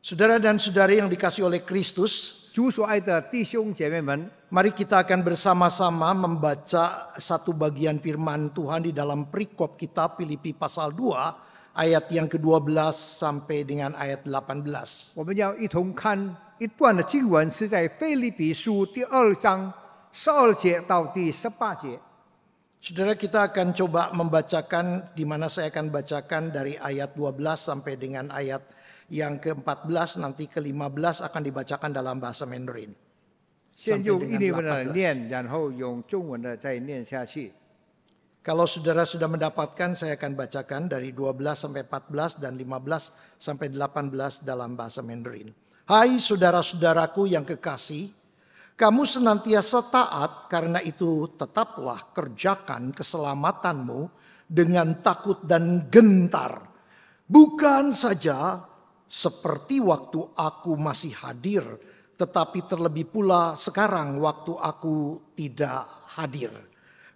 Saudara dan saudari yang dikasihi oleh Kristus, 主所爱的弟兄姐妹们， mari kita akan bersama-sama membaca satu bagian firman Tuhan di dalam perikop kita Filipi pasal 2 ayat yang ke-12 sampai dengan ayat 18. 我们要一同看一段的经文，是在腓立比书第2章12节到第18节。 Saudara, kita akan coba membacakan, di mana saya akan bacakan dari ayat 12 sampai dengan ayat yang ke-14, nanti ke-15 akan dibacakan dalam bahasa Mandarin. 先 Sampai 用印尼 dengan 文的 18. 念，然后用中文的再念下去。 Kalau saudara sudah mendapatkan, saya akan bacakan dari 12 sampai 14 dan 15 sampai 18 dalam bahasa Mandarin. Hai saudara-saudaraku yang kekasih, kamu senantiasa taat, karena itu tetaplah kerjakan keselamatanmu dengan takut dan gentar. Bukan saja seperti waktu aku masih hadir, tetapi terlebih pula sekarang waktu aku tidak hadir.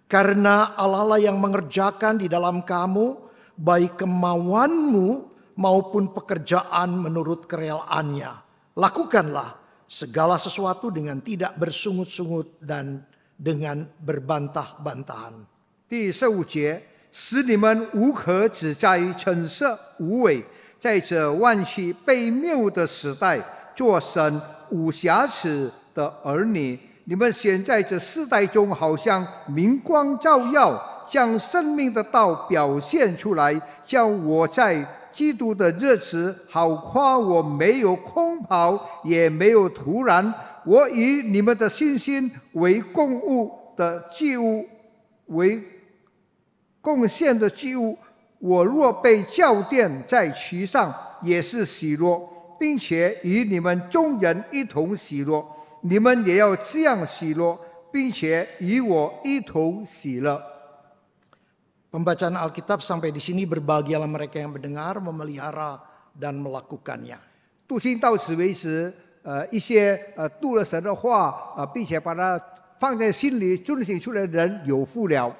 Karena Allah lah yang mengerjakan di dalam kamu, baik kemauanmu maupun pekerjaan menurut kerelaan-Nya. Lakukanlah segala sesuatu dengan tidak bersungut-sungut dan dengan berbantah-bantahan. 第15节，使你们无可指摘、橙色无伪，在这万气被谬的时代，做神无瑕疵的儿女。你们显在这世代中，好像明光照耀，将生命的道表现出来，叫我在基督的日子，好夸我没有空跑，也没有突然。我以你们的信心为供物的祭物，为贡献的祭物。我若被校电在其上，也是喜乐，并且与你们众人一同喜乐。你们也要这样喜乐，并且与我一同喜乐。 Pembacaan Alkitab sampai di sini, berbahagialah mereka yang mendengar, memelihara, dan melakukannya. 读经到此为止，一些读了神的话，并且把它放在心里遵行出来的人有福了。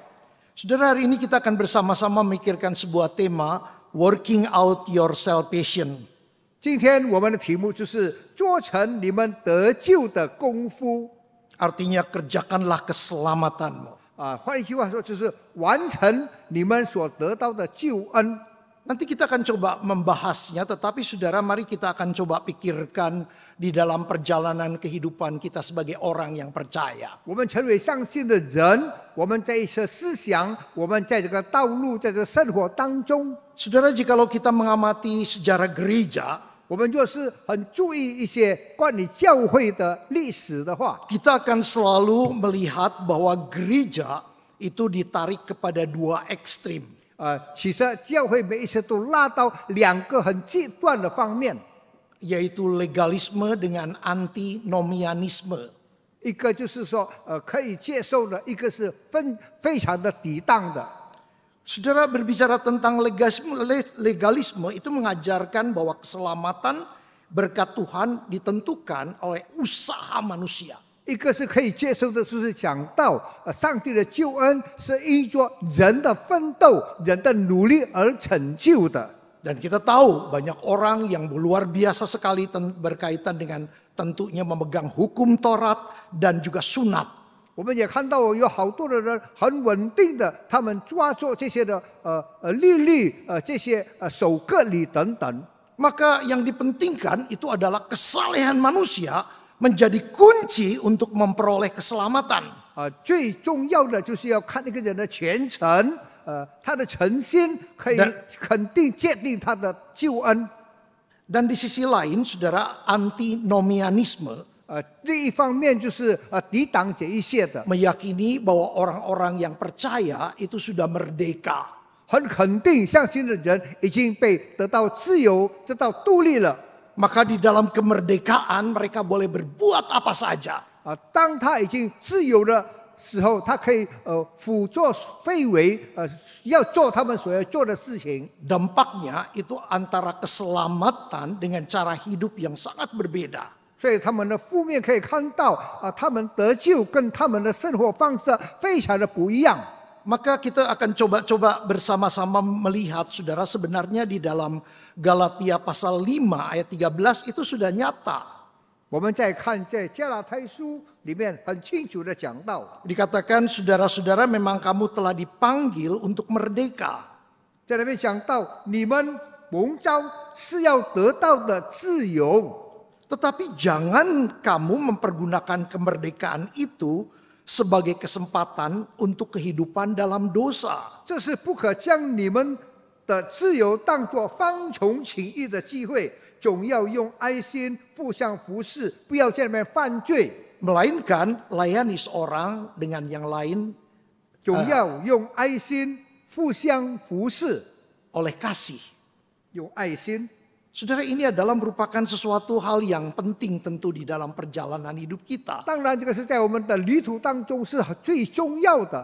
Saudara, hari ini kita akan bersama-sama memikirkan sebuah tema, working out your salvation. 今天我们的题目就是做成你们得救的功夫。 Artinya kerjakanlah keselamatanmu. 换一句话说，就是完成你们所得到的救恩。 Nanti kita akan coba membahasnya, tetapi saudara, mari kita akan coba pikirkan di dalam perjalanan kehidupan kita sebagai orang yang percaya. 我们成为相信的人，我们在一些思想，我们在这个道路，在这个生活当中， Saudara, jikalau kita mengamati sejarah gereja, 我们就是很注意一些关于教会的历史的话， kita akan selalu melihat bahwa gereja itu ditarik kepada dua ekstrim. 其实教会每一次都拉到两个很极端的方面， Yaitu legalisme dengan antinomianisme. 一个就是说可以接受的，一个是非常的抵挡的。 Saudara, berbicara tentang legalisme itu mengajarkan bahwa keselamatan berkat Tuhan ditentukan oleh usaha manusia. 一个是可以接受的，就是讲到上帝的救恩是依着人的奋斗、人的努力而成就的。 Dan kita tahu banyak orang yang luar biasa sekali berkaitan dengan tentunya memegang hukum Taurat dan juga sunat. 我们也看到有好多的人很稳定的，他们抓住这些的律例、这些守割礼等等。 Maka yang dipentingkan itu adalah kesalehan manusia menjadi kunci untuk memperoleh keselamatan. 最重要的就是要看那个人的虔诚，他的诚心可以肯定界定他的救恩。 Dan di sisi lain, saudara, antinomianisme 另一方面就是抵挡这一些的， meyakini bahwa orang-orang yang percaya itu sudah merdeka. 很肯定相信的人已经被得到自由、得到独立了。 Maka di dalam kemerdekaan mereka boleh berbuat apa saja. 当他已经自由的时候，他可以辅作非为，要做他们所要做的事情。 Dampaknya itu antara keselamatan dengan cara hidup yang sangat berbeda. 所以他们的负面可以看到他们得救跟他们的生活方式非常的不一样。maka kita akan coba-coba bersama-sama melihat saudara sebenarnya di dalam Galatia pasal 5 ayat 13 itu sudah nyata. 我们再看在加拉太书里面很清楚的讲到， Dikatakan saudara-saudara memang kamu telah dipanggil untuk merdeka. 在那边讲到你们蒙召是要得到的自由， Tetapi jangan kamu mempergunakan kemerdekaan itu sebagai kesempatan untuk kehidupan dalam dosa. 这是不可将你们的自由当作放纵情欲的机会，总要用爱心互相服侍，不要在那边犯罪。 Melainkan layani seorang dengan yang lain 总要用爱心互相服侍， oleh kasih. 用爱心。 Saudara, ini adalah merupakan sesuatu hal yang penting tentu di dalam perjalanan hidup kita. 当然，这个是在我们的旅途当中是最重要的。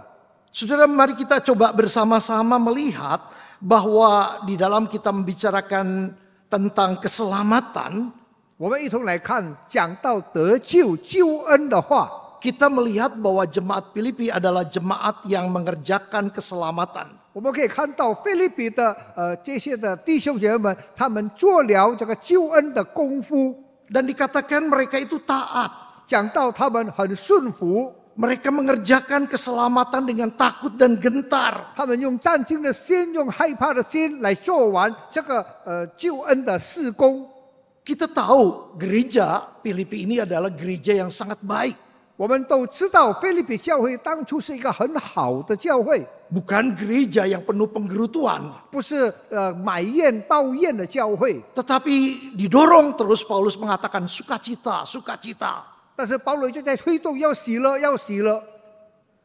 Saudara, mari kita coba bersama-sama melihat bahwa di dalam kita membicarakan tentang keselamatan, 我们一同来看，讲到得救、救恩的话， kita melihat bahwa jemaat Filipi adalah jemaat yang mengerjakan keselamatan. 我们可以看到腓立比的这些的弟兄姐妹们，他们做了这个救恩的功夫， Dan dikatakan mereka itu taat. 讲到他们很顺服， Mereka mengerjakan keselamatan dengan takut dan gentar. 他们用战兢的心、用害怕的心来做完这个救恩的事工。 Kita tahu gereja Filipi ini adalah gereja yang sangat baik. 我们都知道腓立比教会当初是一个很好的教会， Bukan gereja yang penuh penggerutuan. 不是埋怨抱怨的教会。 Tetapi didorong terus Paulus mengatakan sukacita, sukacita. 但是保罗就在推动要喜乐，要喜乐。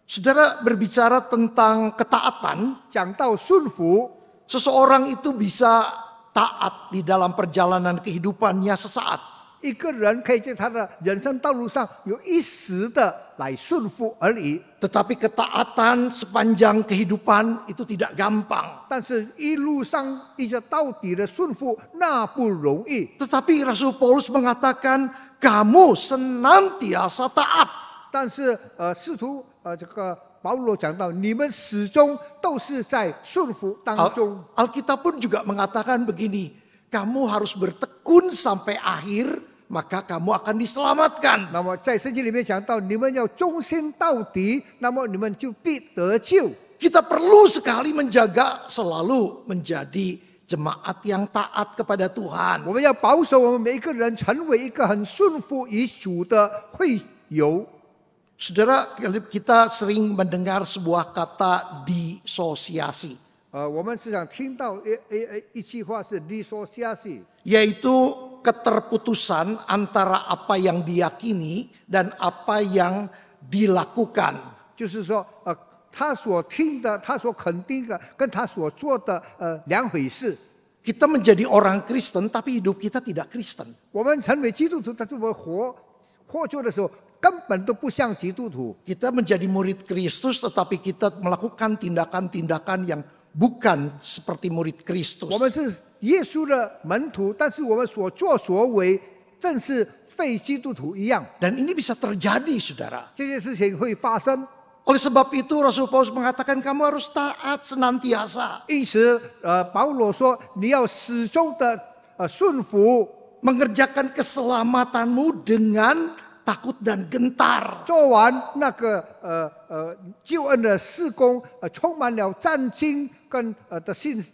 Saudara, berbicara tentang ketaatan, 讲到顺服， seseorang itu bisa taat di dalam perjalanan kehidupannya sesaat. 一个人可以在他的人生道路上有一时的来顺服而已， Tetapi ketaatan sepanjang kehidupan itu tidak gampang. 但是一路上一直到底的顺服那不容易。 Tetapi Rasul Paulus mengatakan kamu senantiasa taat. 但是使徒这个保罗讲到，你们始终都是在顺服当中。 Alkitab pun juga mengatakan begini, kamu harus bertekun sampai akhir, maka kamu akan diselamatkan. 那么在圣经里面讲到，你们要忠心到底，那么你们就必得救。 Kita perlu sekali menjaga selalu menjadi jemaat yang taat kepada Tuhan. 我们要保守我们每一个人成为一个很顺服于主的会友。 Saudara, kita sering mendengar sebuah kata disosiasi, 我们时常听到一句话是 dissociasi， yaitu keterputusan antara apa yang diyakini dan apa yang dilakukan. 就是说他所听的、他所肯定的，跟他所做的两回事。 Kita menjadi orang Kristen tapi hidup kita tidak Kristen. 我们成为基督徒，但是我们活着的时候根本都不像基督徒。 Kita menjadi murid Kristus tetapi kita melakukan tindakan-tindakan yang bukan seperti murid Kristus. 我们是耶稣的门徒，但是我们所作所为正是非基督徒一样。 Dan ini bisa terjadi, saudara. 这些事情会发生。 Oleh sebab itu Rasul Paulus mengatakan kamu harus taat senantiasa. 因此，保罗说你要始终的顺服， Mengerjakan keselamatanmu dengan takut dan gentar. 做完那个救恩的事工，充满了战兢跟的心。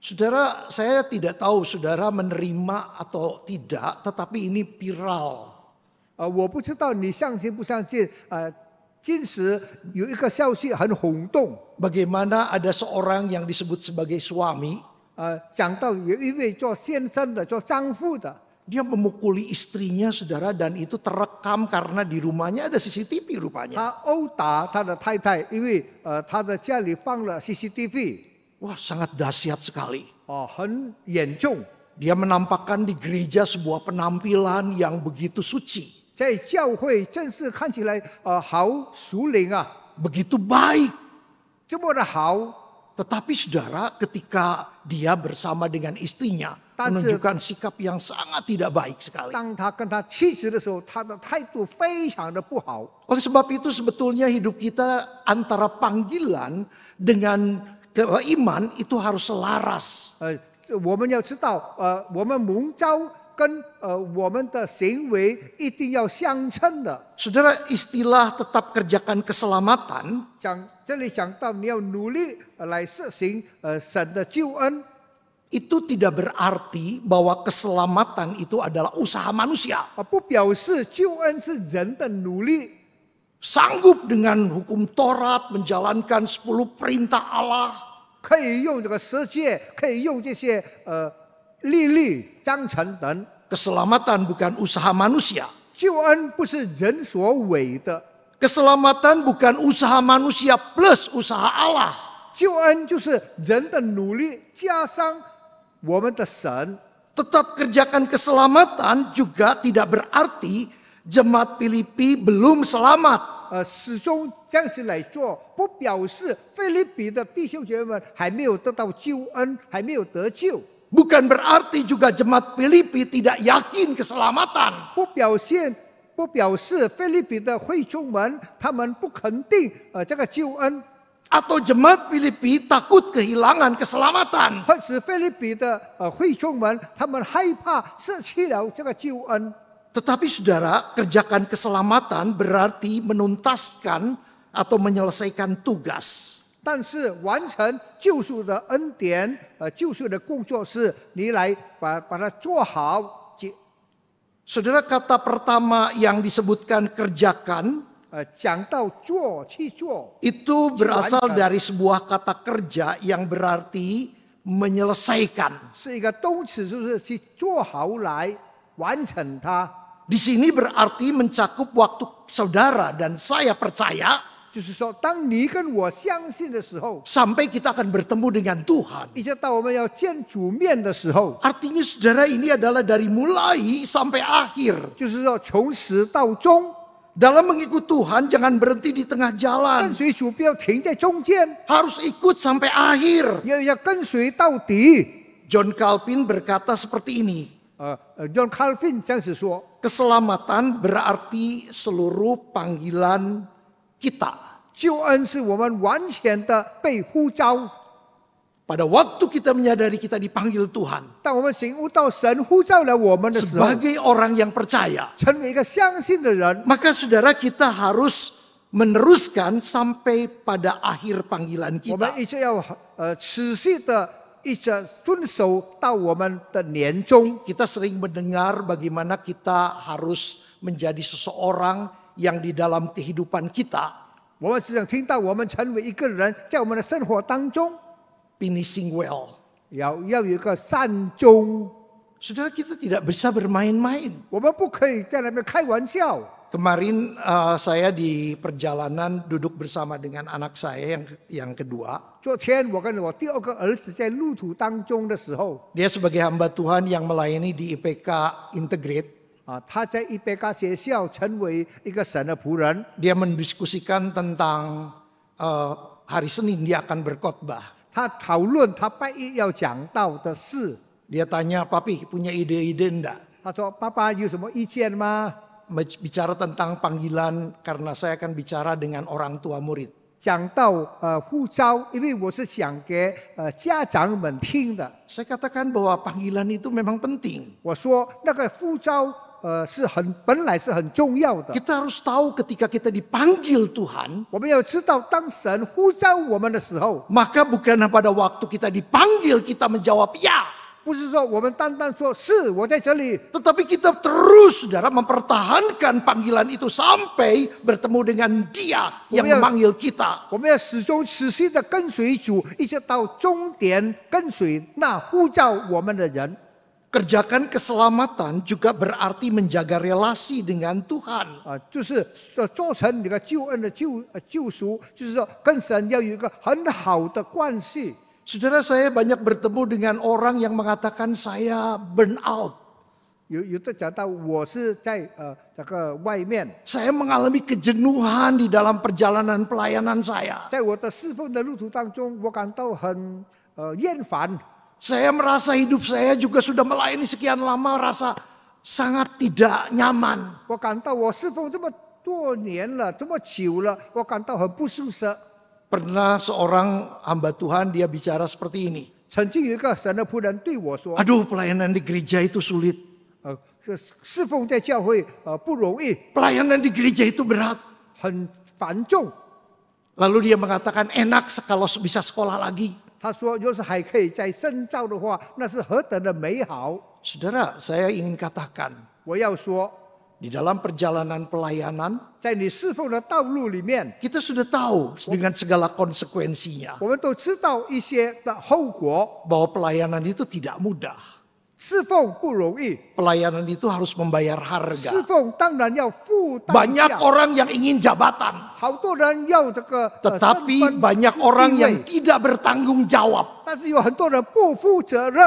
Saudara, saya tidak tahu saudara menerima atau tidak, tetapi ini viral. 我不知道你相信不相信，今时有一个消息很轰动， Bagaimana ada seorang yang disebut sebagai suami, 讲到有一位做先生的、做丈夫的， dia memukuli istrinya, saudara, dan itu terekam karena di rumahnya ada CCTV rupanya. 他殴打他的太太，因为他的家里放了 CCTV， Wah, sangat dahsyat sekali. 很严重。 Dia menampakkan di gereja sebuah penampilan yang begitu suci, 在教会正式看起来好属灵啊， begitu baik. 这么的好。Tetapi saudara, ketika dia bersama dengan istrinya, 但是 menunjukkan sikap yang sangat tidak baik sekali. 当他跟他妻子的时候，他的态度非常的不好。 Oleh sebab itu sebetulnya hidup kita antara panggilan dengan iman itu harus selaras. 我们要知道，我们蒙召跟我们的行为一定要相称的。 Saudara, istilah tetap kerjakan keselamatan 这里讲到你要努力来实行神的救恩， itu tidak berarti bahwa keselamatan itu adalah usaha manusia. 不表示救恩是人的努力。 Sanggup dengan hukum Taurat menjalankan 10 perintah Allah. 可以用这个十诫，可以用这些律例章程等。 Keselamatan bukan usaha manusia. 救恩不是人所为的， Keselamatan bukan usaha manusia plus usaha Allah. 救恩就是人的努力加上我们的神。 Tetap kerjakan keselamatan juga tidak berarti jemaat Filipi belum selamat. 始终这样子来做，不表示腓立比的弟兄姐妹们还没有得到救恩，还没有得救。 Bukan berarti juga jemaat Filipi tidak yakin keselamatan. 不表示腓立比的会众们他们不肯定这个救恩， Atau jemaat Filipi takut kehilangan keselamatan. 或是腓立比的会众们他们害怕失去了这个救恩。 Tetapi saudara, kerjakan keselamatan berarti menuntaskan atau menyelesaikan tugas. 但是完成救赎的恩典，救赎的工作是你来把它做好。 Saudara, kata pertama yang disebutkan kerjakan 讲到做去做， itu berasal dari sebuah kata kerja yang berarti menyelesaikan. 是一个动词，就是去做好来完成它。 Di sini berarti mencakup waktu saudara dan saya percaya 就是说，当你跟我相信的时候， sampai kita akan bertemu dengan Tuhan. 一直到我们要见主面的时候， Artinya saudara, ini adalah dari mulai sampai akhir. 就是说从始到终， Dalam mengikut Tuhan jangan berhenti di tengah 跟 jalan. 随主不要停在中间， Harus ikut sampai akhir. 要跟随到底。 John Calvin berkata seperti ini. John Calvin 这样子说， Keselamatan berarti seluruh panggilan kita. 救恩是我们完全的被呼召。 Pada waktu kita menyadari kita dipanggil Tuhan. 当我们醒悟到神呼召了我们的时候， Sebagai orang yang percaya. 成为一个相信的人， Maka saudara, kita harus meneruskan sampai pada akhir panggilan 我们 kita. 一直要持续的一直遵守到我们的年终。 Kita sering mendengar bagaimana kita harus menjadi seseorang yang di dalam kehidupan kita 我们时常听到我们成为一个人，在我们的生活当中 finishing well. 要有一个善终， Saudara, kita tidak bisa bermain-main. 我们不可以在那边开玩笑。 Kemarin saya di perjalanan duduk bersama dengan anak saya yang kedua. 昨天我跟我第二个儿子在路途当中的时候， Dia sebagai hamba Tuhan yang melayani di IPK Integrate. 他在一百个学校成为一个神的仆人， Dia mendiskusikan tentang hari Senin dia akan berkhotbah. 他讨论他拜一要讲到的事。 Dia tanya, "Papi, punya ide-ide enggak?" 他说：“爸爸有什么意见吗？ Bicara tentang panggilan karena saya akan bicara dengan orang tua murid. 讲到呼召，因为我是想给家长们听的。 Saya katakan bahwa panggilan itu memang penting. 我说那个呼召本来是很重要的。 Kita harus tahu ketika kita dipanggil Tuhan, 我们要知道，当神呼召我们的时候， maka bukan pada waktu kita dipanggil kita menjawab ya. 不是说我们单单说是我在这里， Tetapi kita terus, saudara, mempertahankan panggilan itu sampai bertemu dengan Dia yang memanggil kita. 我们要始终持续的跟随主，一直到终点，跟随那呼召我们的人。 Kerjakan keselamatan juga berarti menjaga relasi dengan Tuhan. 就是做成你的救恩的救赎，就是说跟神要有一个很好的关系。 Saudara, saya banyak bertemu dengan orang yang mengatakan saya burn out. 有的讲到我是在这个外面， Saya mengalami kejenuhan di dalam perjalanan pelayanan saya. 在我的侍奉的路途当中，我感到很厌烦。 Saya merasa hidup saya juga sudah melayani sekian lama, rasa sangat tidak nyaman. 我感到我侍奉这么多年了，这么久了，我感到很不舒适。 Pernah seorang hamba Tuhan dia bicara seperti ini. 曾经有一个神的仆人对我说 Aduh, pelayanan di gereja itu sulit. 侍奉在教会不容易， Pelayanan di gereja itu berat. 很繁重。 Lalu dia mengatakan enak kalau bisa sekolah lagi. 他说，要是还可以再深造的话，那是何等的美好！ Saudara, saya ingin katakan, 我要说， di dalam perjalanan pelayanan, 在你侍奉的道路里面， kita sudah tahu dengan segala konsekuensinya 我们都知道一些的后果。 bahwa pelayanan itu tidak mudah. 侍奉不容易， Pelayanan itu harus membayar 侍 harga. 奉当然要付代 Banyak 价。 orang yang ingin jabatan, 好多人要这个 tetapi 身份 banyak 地 orang 位 yang tidak bertanggung jawab. 但是有很多人不负责任。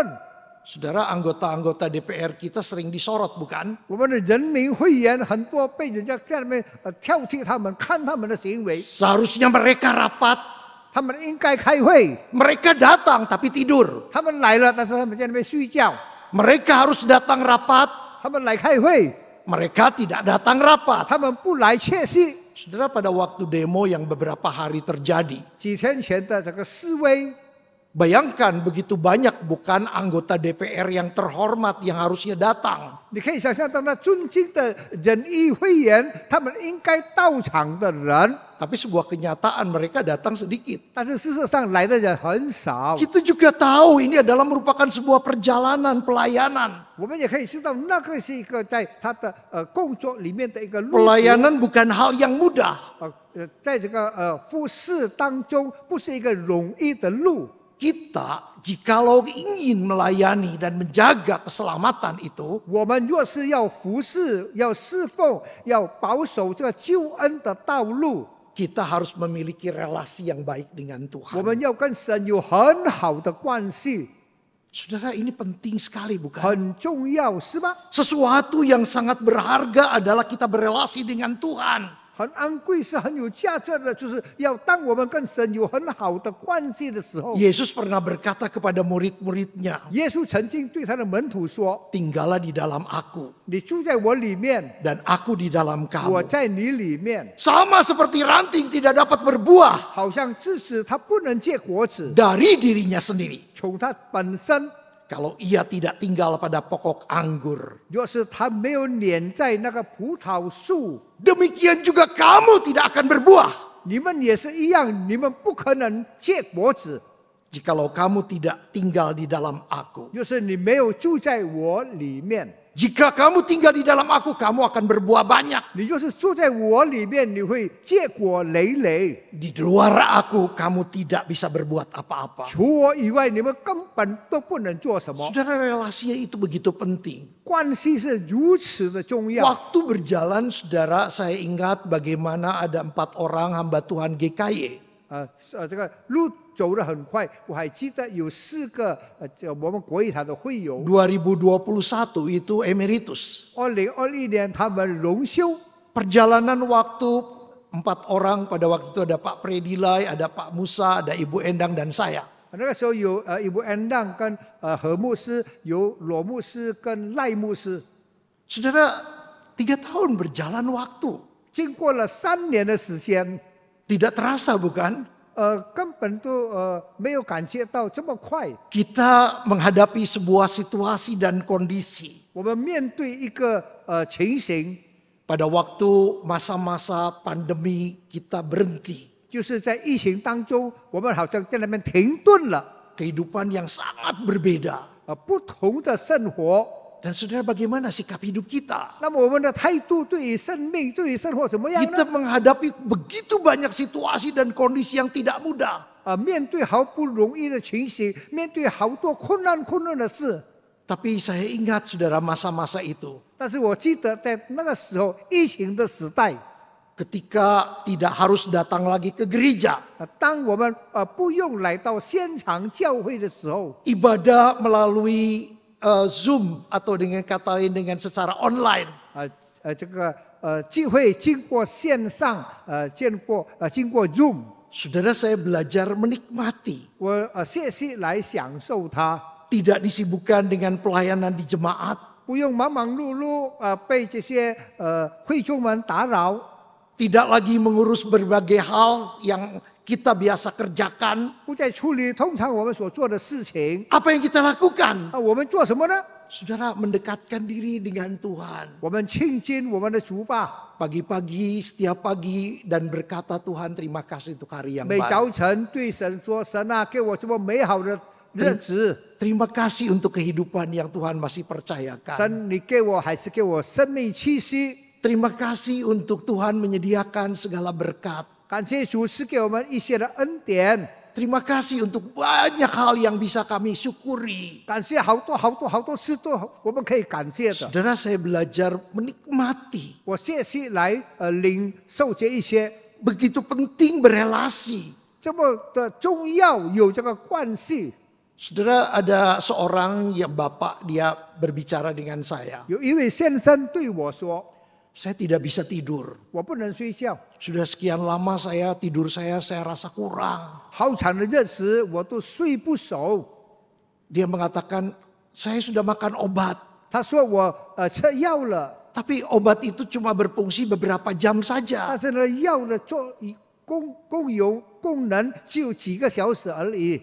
Saudara, anggota-anggota DPR kita sering disorot, bukan? 我们的人民会员很多被人家在那边挑剔他们，看他们的行为， Seharusnya mereka rapat, 他们应该开会， mereka datang tapi tidur. 他们来了，但是他们在那边睡觉。 Mereka harus datang rapat, 他们来开会， mereka tidak datang rapat. 他们不来确信。 Saudara, pada waktu demo yang beberapa hari terjadi, 几天前的这个示威， bayangkan begitu banyak bukan anggota DPR yang terhormat yang harusnya datang. 你可以想象到那尊敬的人议会员，他们应该到场的人， Tapi sebuah kenyataan mereka datang sedikit. 但是事实上来的人很少。 Kita juga tahu ini adalah merupakan sebuah perjalanan pelayanan. 我们也可以知道，那个是一个在他的工作里面的一个路途。 Pelayanan bukan hal yang mudah. 在这个服侍当中，不是一个容易的路。 Kita jikalau ingin melayani dan menjaga keselamatan itu, 我们若是要服侍、要侍奉、要保守这个救恩的道路， kita harus memiliki relasi yang baik dengan 我 Tuhan. 们要跟神有很好的关系， Saudara, ini penting sekali, bukan? 很重要，是吧？ Sesuatu yang sangat berharga adalah kita berelasi dengan Tuhan. 很昂贵，是很有价值的，就是要当我们跟神有很好的关系的时候， Yesus pernah berkata kepada murid-muridnya, 耶稣曾经对他的门徒说 tinggallah di dalam aku,：“ 你住在我里面， dan aku di dalam 我 kamu. 在你里面。 Sama seperti ranting tidak dapat berbuah 好像枝子它不能结果子， dari dirinya sendiri 从它本身， kalau ia tidak tinggal pada pokok anggur. 若是它没有粘在那个葡萄树， Demikian juga kamu tidak akan berbuah 你们也是一样，你们不可能结果子。 jikalau kamu tidak tinggal di dalam aku. 若是你没有住在我里面， Jika kamu tinggal di dalam aku, kamu akan berbuah banyak. 你就是住在我里面，你会结果累累。 Di luar aku, kamu tidak bisa berbuat apa-apa. 除我以外，你们根本都不能做什么。 Saudara, relasinya itu begitu penting. 关系是如此的重要。 Waktu berjalan, saudara, saya ingat bagaimana ada 4 orang hamba Tuhan GKY. 这个路走得很快，我还记得有4个我们国语台的会友， 2021 itu emeritus. 2021年他们荣休。 Perjalanan waktu 4 orang, pada waktu itu ada Pak Predilai, ada Pak Musa, ada Ibu Endang dan saya. 那个时候有Ibu Endang 跟何牧师，有罗牧师跟赖牧师。 Saudara, 3 tahun berjalan waktu. 经过了3年的时间， Tidak terasa, bukan? 根本都没有感觉到这么快。 Kita menghadapi sebuah situasi dan kondisi. 我们面对一个情形， Pada waktu masa-masa pandemi kita berhenti. 就是在疫情当中，我们好像在那边停顿了， Kehidupan yang sangat berbeda. 不同的生活。 Dan saudara, bagaimana sikap hidup kita? 那么我们的态度对于生命、对于生活怎么样 Kita 呢？ menghadapi begitu banyak situasi dan kondisi yang tidak mudah. 面对好不容易的情形，面对好多困难的事。 Tapi saya ingat, saudara, masa-masa itu. 但是我记得在那个时候，疫情的时代， Ketika tidak harus datang lagi ke gereja. 当我们不用来到现场教会的时候， Ibadah melalui Zoom atau dengan kata lain dengan secara online. 这个聚会经过线上，经过 Zoom， Saudara, saya belajar menikmati. 我学习来享受它， Tidak disibukkan dengan pelayanan di jemaat. 不用忙忙碌碌被这些会众们打扰， Tidak lagi mengurus berbagai hal yang kita biasa kerjakan. 不再处理通常我们所做的事情。 Apa yang kita lakukan? 我们做什么呢？ Saudara, mendekatkan diri dengan Tuhan. 我们亲近我们的主吧。 Pagi-pagi, setiap pagi, dan berkata, Tuhan terima kasih untuk hari yang 每 baru. 早晨对神说：“神啊，给我这么美好的日子。 Terima kasih untuk kehidupan yang Tuhan masih percayakan. 神，你给我还是给我生命气息。 Terima kasih untuk Tuhan menyediakan segala berkat. 感谢主赐给我们一些的恩典。 Terima kasih untuk banyak hal yang bisa kami syukuri. 感谢好多事都我们可以感谢的。 Saudara, saya belajar menikmati. 我学习来领受这一些， Begitu penting berelasi. 这么的重要，有这个关系。 Saudara, ada seorang yang bapak, dia berbicara dengan saya. 有一位先生对我说 Saya tidak bisa tidur. 我不能睡觉， Sudah sekian lama tidur saya rasa kurang. 好长的日子我都睡不熟。 Dia mengatakan, saya sudah makan obat. 他说我吃药了， Tapi obat itu cuma berfungsi beberapa jam saja. 但是呢，药的功能只有几个小时而已。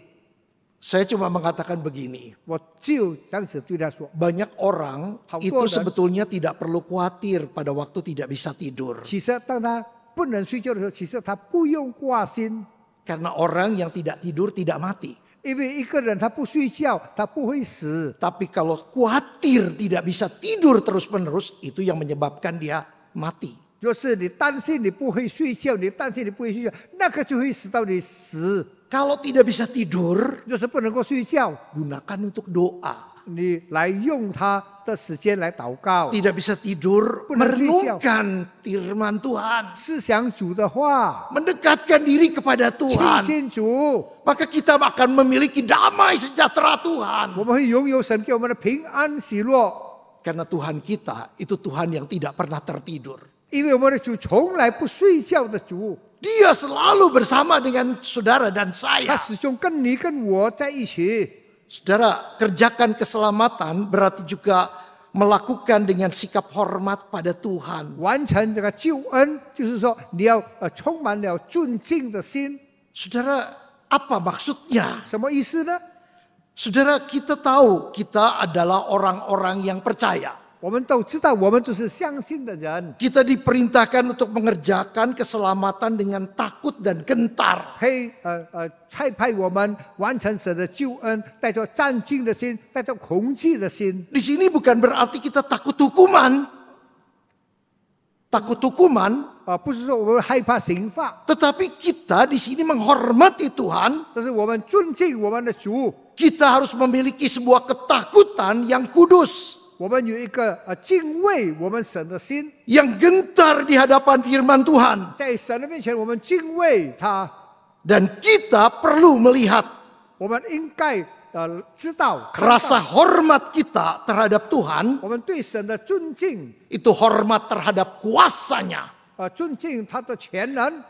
Saya cuma mengatakan begini. 我就这样子对他说。 Banyak orang Hal itu tua dan- sebetulnya tidak perlu khawatir pada waktu tidak bisa tidur. 其实当他不能睡觉的时候，其实他不用挂心， Karena orang yang tidak tidur tidak mati. 因为一个人他不睡觉，他不会死。 Tapi kalau khawatir tidak bisa tidur terus-menerus, itu yang menyebabkan dia mati. 就是你担心你不会睡觉，你担心你不会睡觉，那个就会使到你死。 Kalau tidak bisa tidur, 就是不能够睡觉， gunakan untuk doa. 你来用他的时间来祷告， Tidak bisa tidur, Benar, merenungkan firman Tuhan. 思想主的话， Mendekatkan diri kepada 亲 Tuhan. 近主， Maka kita akan memiliki damai sejahtera Tuhan. 我们会拥有神给我们的平安喜乐， Karena Tuhan kita itu Tuhan yang tidak pernah tertidur. 因为我们的主从来不睡觉的主， Dia selalu bersama dengan saudara dan 他 saya. 始终跟你跟我在一起。 Saudara, kerjakan keselamatan berarti juga melakukan dengan sikap hormat pada Tuhan. 完成这个救恩，就是说你要充满了尊敬的心， Saudara, apa maksudnya? 什么意思呢？ Saudara, kita tahu kita adalah orang-orang yang percaya. 我们都知道，我们就是相信的人， Kita diperintahkan untuk mengerjakan keselamatan dengan takut dan gentar. 差派我们完成神的救恩，带着战兢的心，带着恐惧的心。 Di sini bukan berarti kita takut hukuman. Takut hukuman, 不是说我们害怕刑罚， tetapi kita di sini menghormati Tuhan. 但是我们尊敬我们的主， Kita harus memiliki sebuah ketakutan yang kudus, 我们有一个敬畏我们神的心， yang gentar di hadapan firman Tuhan. 在神的面前，我们敬畏他， Dan kita perlu melihat 我们应该知道， rasa hormat kita terhadap Tuhan, 我们对神的尊敬， itu hormat terhadap kuasanya, 尊敬他的全能，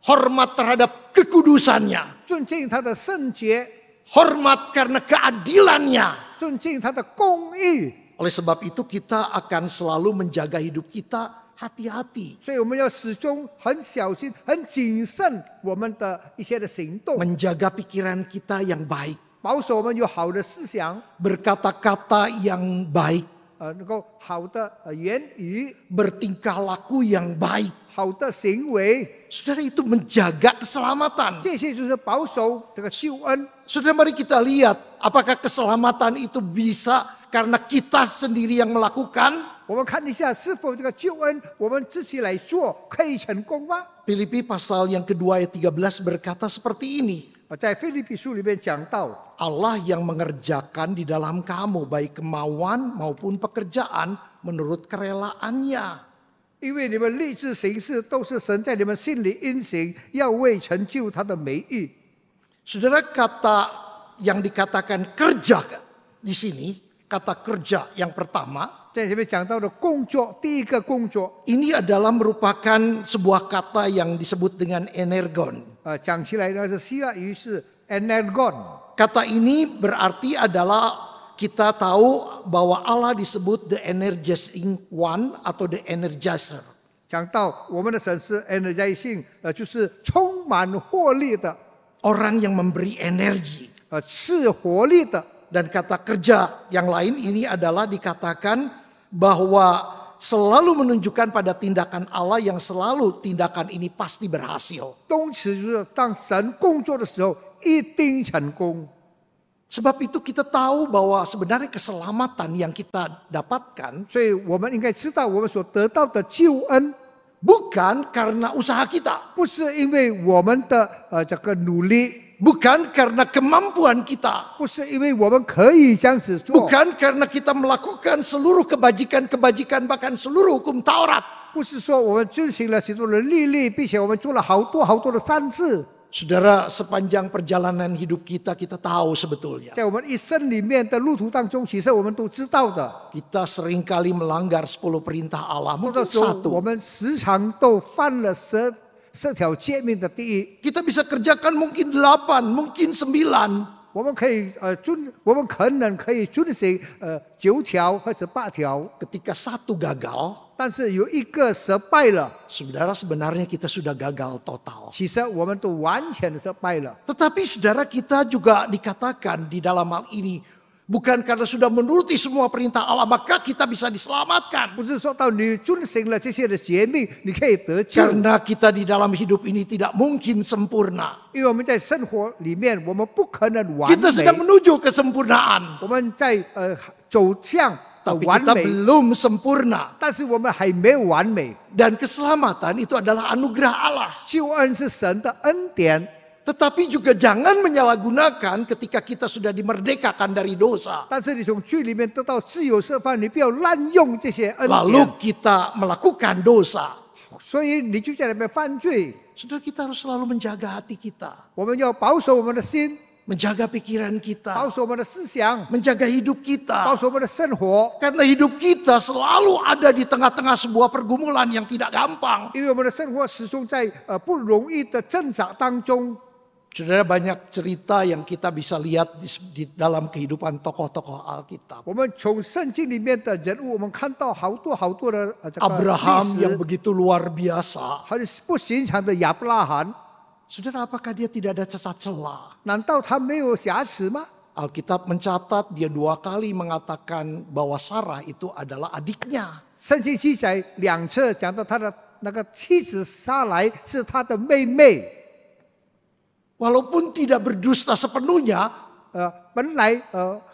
hormat terhadap kekudusannya, 尊敬他的圣洁， hormat karena keadilannya. 尊敬他的公义。 Oleh sebab itu kita akan selalu menjaga hidup kita hati-hati. 所以我们要始终很小心、很谨慎我们的一些的行动， Menjaga pikiran kita yang baik. 保守我们有好的思想， Berkata-kata yang baik. 能够好的言语、 Bertingkah laku yang baik. 好的行为， Saudara, itu menjaga keselamatan. 这些就是保守这个救恩。 Saudara, mari kita lihat apakah keselamatan itu bisa karena kita sendiri yang melakukan. 我们看一下是否这个救恩我们自己来做可以成功吗？ Filipi pasal yang kedua ayat 13 berkata seperti ini. 在腓立比书里面讲到， Allah yang mengerjakan di dalam kamu baik kemauan maupun pekerjaan menurut kerelaannya. 因为你们立志行事都是神在你们心里运行，要为成就他的美意。 Saudara, kata yang dikatakan kerja di sini, kata kerja yang pertama, 在前面讲到的工作，第一个工作， ini adalah merupakan sebuah kata yang disebut dengan energon. 讲起来呢是希腊语是 energon。 Kata ini berarti adalah kita tahu bahwa Allah disebut the energizing one atau the energizer. 讲到我们的神是 energizing， 就是充满活力的， Orang yang memberi energi. 是活力的。 Dan kata kerja yang lain ini adalah dikatakan bahwa selalu menunjukkan pada tindakan Allah yang selalu tindakan ini pasti berhasil. 动词就是当神工作的时候一定成功。 Sebab itu kita tahu bahwa sebenarnya keselamatan yang kita dapatkan 所以我们应该知道，我们所得到的救恩， bukan karena usaha kita, 不是因为我们的这个努力， bukan karena kemampuan kita, 不是因为我们可以这样子做， bukan karena kita melakukan seluruh kebajikan-kebajikan bahkan seluruh hukum Taurat. 不是说我们遵循了许多的律例，并且我们做了好多的善事。 Saudara, sepanjang perjalanan hidup kita tahu sebetulnya 在我们一生里面的路途当中，其实我们都知道的。 kita seringkali melanggar 10 perintah Allah, 或 mungkin 者说，我 1. 们时常都犯了十条诫命的第一。 Kita bisa kerjakan mungkin 8, mungkin 9. 我们可以我们可能可以遵循9条或者8条， Ketika 1 gagal, 但是有一个失败了， saudara sebenarnya kita sudah gagal total. 其实我们都完全的失败了。 Tetapi saudara kita juga dikatakan di dalam hal ini, bukan karena sudah menuruti semua perintah Allah maka kita bisa diselamatkan. 不是说到你遵循了这些的诫命，你可以得救。 Karena kita di dalam hidup ini tidak mungkin sempurna. 因为我们在生活里面，我们不可能完 Kita 美， sedang menuju kesempurnaan. 我们在走向 Tapi 完 kita 美， belum sempurna. 但是我们还没有完美。 Dan keselamatan itu adalah anugerah Allah. 救恩是神的恩典， Tetapi juga jangan menyalahgunakan ketika kita sudah dimerdekakan dari dosa. 但是你从罪里面得到自由释放，你不要滥用这些恩典， Lalu kita melakukan dosa. 所以你就在里面犯罪。 Saudara, kita harus selalu menjaga hati kita. 我们要保守我们的心， Menjaga pikiran 保 kita. 守我们的思想， Menjaga hidup 保 kita. 守我们的生活。 Karena hidup kita selalu ada di tengah-tengah sebuah pergumulan yang tidak gampang. 因为我们的生活始终在不容易的挣扎当中。 Saudara, banyak cerita yang kita bisa lihat di dalam kehidupan tokoh-tokoh Alkitab. 我们从圣经里面的人物，我们看到好多的这个 Abraham 历 yang 史， begitu luar biasa. 还有不寻常的亚伯拉罕， Saudara, apakah dia tidak ada cacat celah? 难道他没有瑕疵吗？ Alkitab mencatat dia 2 kali mengatakan bahwa Sarah itu adalah adiknya. 圣经记载2次讲到他的那个妻子撒来是他的妹妹。 Walaupun tidak berdusta sepenuhnya, 本来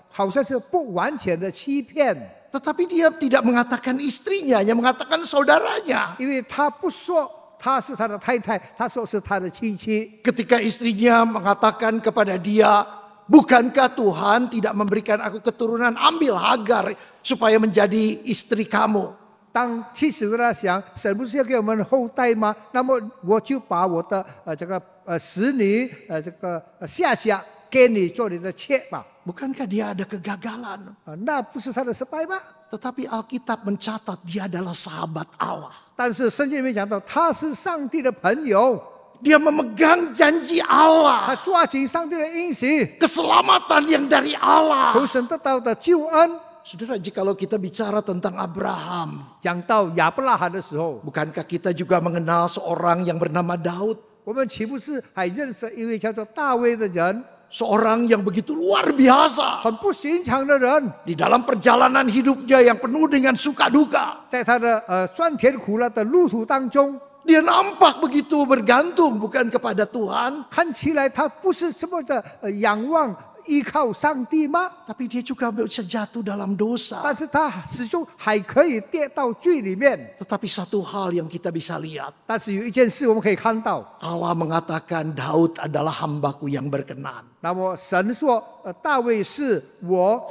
好像是不完全的欺骗， tetapi dia tidak mengatakan istrinya, hanya mengatakan saudaranya. 因为他不说他是他的太太，他说是他的妻妻。 Ketika istrinya mengatakan kepada dia, bukankah Tuhan tidak memberikan aku keturunan, ambil Hagar supaya menjadi istri kamu. 当妻子跟他讲，神不是要给我们后代吗？那么我就把我的这个使女这个夏甲给你做你的妾吧。 Bukankah dia ada kegagalan? 那不是他的失败吗？ Tetapi Alkitab mencatat dia adalah sahabat Allah. 但是圣经里面讲到，他是上帝的朋友， Dia memegang janji 他 Allah. 抓紧上帝的应许， Keselamatan yang dari Allah. 从神得到的救恩。 Saudara, jikalau kita bicara tentang Abraham, 讲到亚伯拉罕的时候， bukankah kita juga mengenal seorang yang bernama Daud? 我们岂不是还认识一位叫做大卫的人？ Seorang yang begitu luar biasa 很不寻常的人， di dalam perjalanan hidupnya yang penuh dengan suka duka. 在他的酸甜苦辣的路途当中， Dia nampak begitu bergantung bukan kepada Tuhan, 看起来他不是这么的仰望依靠上帝吗？ tapi dia juga bisa jatuh dalam dosa. 但是他始终还可以跌到罪里面。 Tetapi satu hal yang kita bisa lihat, 但是有一件事我们可以看到， Allah mengatakan Daud adalah hambaku yang berkenan. 那么神说，大卫是我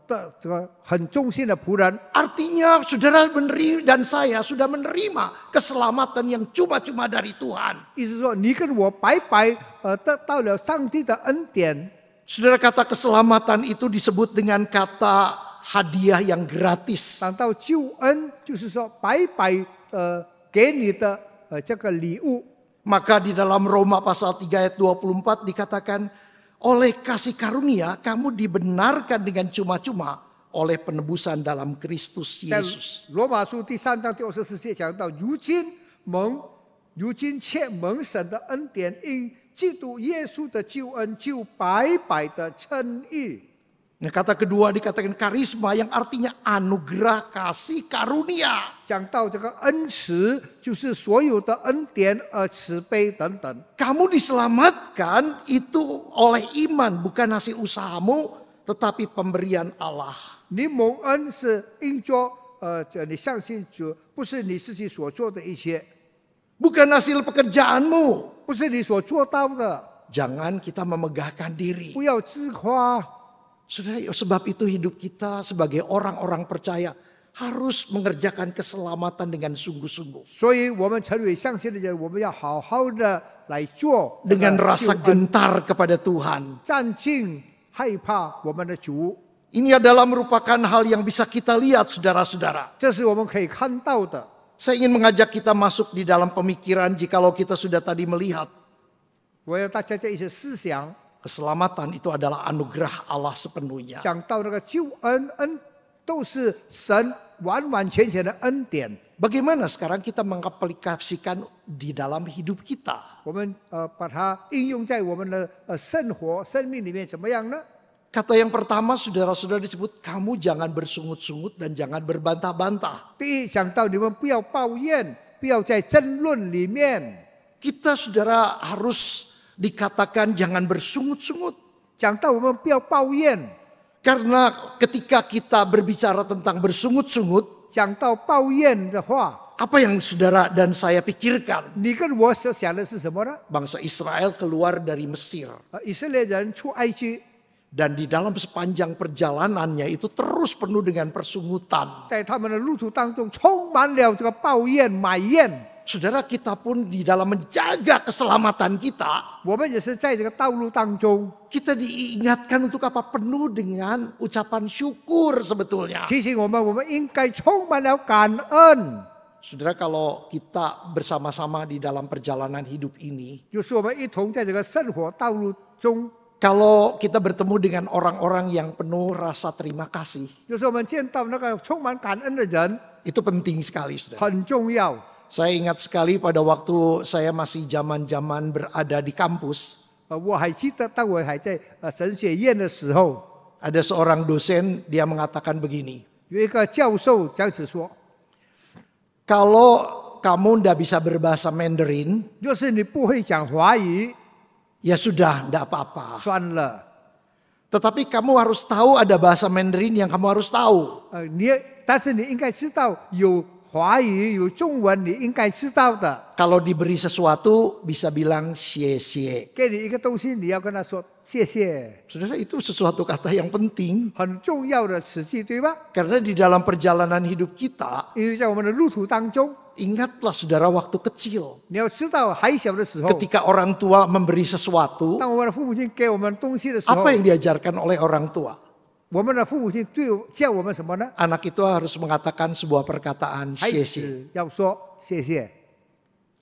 的这个很忠心的仆人。 Artinya saudara menerima dan saya sudah menerima keselamatan yang cuma-cuma dari Tuhan. 意思说，你跟我白白得到了上帝的恩典。Saudara, kata keselamatan itu disebut dengan kata hadiah yang gratis. 讲到救恩，就是说白白给你的这个礼物。 Maka di dalam Roma pasal 3 ayat 24 dikatakan, oleh kasih karunia kamu dibenarkan dengan cuma-cuma oleh penebusan dalam Kristus 在 Yesus. 罗马书第3章第24节讲到，如今却蒙神的恩典，因基督耶稣的救恩，就白白的称义。 Nah, kata kedua dikatakan karisma yang artinya anugerah, kasih, karunia. 讲到这个恩慈，就是所有的恩典、慈悲等等。 Kamu diselamatkan itu oleh iman, bukan hasil usahamu, tetapi pemberian Allah. 你蒙恩是因着你相信主，不是你自己所做的一切， Bukan hasil pekerjaanmu. 不是你所做到的。 Jangan kita memegahkan diri. 不要自夸。 Saudara, sebab itu hidup kita sebagai orang-orang percaya harus mengerjakan keselamatan dengan sungguh-sungguh. 所以我们成为相信的人，我们要好好的来做， Dengan rasa 救恩 gentar kepada Tuhan. 战兢害怕我们的主， Ini adalah merupakan hal yang bisa kita lihat, saudara-saudara. 这是我们可以看到的。 Saya ingin mengajak kita masuk di dalam pemikiran jikalau kita sudah tadi melihat. 我要大家在一些思想， Keselamatan itu adalah anugerah Allah sepenuhnya. 讲到那个救恩，都是神完完全全的恩典。 Bagaimana sekarang kita mengaplikasikan di dalam hidup kita? 我们把它应用在我们的生活、生命里面，怎么样呢？ Kata yang pertama, saudara-saudara disebut, kamu jangan bersungut-sungut dan jangan berbantah-bantah. 第一，讲到你们不要抱怨，不要在争论里面。 Kita saudara harus dikatakan jangan bersungut-sungut. 讲到我们不要抱怨， Karena ketika kita berbicara tentang bersungut-sungut, 讲到抱怨的话， apa yang saudara dan saya pikirkan? 你跟我所想的是什么呢？ Bangsa Israel keluar dari Mesir. 以色列人出埃及， Dan di dalam sepanjang perjalanannya itu terus penuh dengan persungutan. 在他们的路途当中充满了这个抱怨、埋怨。 Saudara, kita pun di dalam menjaga keselamatan kita, 我们也是在这个道路当中 kita diingatkan untuk apa? Penuh dengan ucapan syukur sebetulnya. 提醒我们，我们应该充满了感恩。 Saudara, kalau kita bersama-sama di dalam perjalanan hidup ini, 就是我们一同在这个生活道路中， kalau kita bertemu dengan orang-orang yang penuh rasa terima kasih, 就是我们见到那个充满感恩的人， itu penting sekali, saudara. 很重要。 Saya ingat sekali pada waktu saya masih zaman-zaman berada di kampus, 我还记得，当我还在神学院的时候， ada seorang dosen, dia mengatakan begini, 有一个教授这样子说： kalau kamu tidak bisa berbahasa Mandarin, 若是你不会讲华语， ya sudah, tidak apa-apa. 算了。 Tetapi kamu harus tahu ada bahasa Mandarin yang kamu harus tahu. 但是你应该知道有华语有中文，你应该知道的。 Kalau diberi sesuatu bisa bilang xie-xie. 给你一个东西，你要跟他说谢谢， Saudara, itu sesuatu kata yang penting. 很重要的词句，对吧？ Karena di dalam perjalanan hidup kita, 因为在我们的路途当中， ingatlah saudara waktu kecil. 你要知道还小的时候， Ketika orang tua memberi sesuatu, 当我们的父母亲给我们东西的时候， apa yang diajarkan oleh orang tua? 我们的父母亲教我们什么呢？ Anak itu harus mengatakan sebuah perkataan 孩 xie-xie, 子要说谢谢，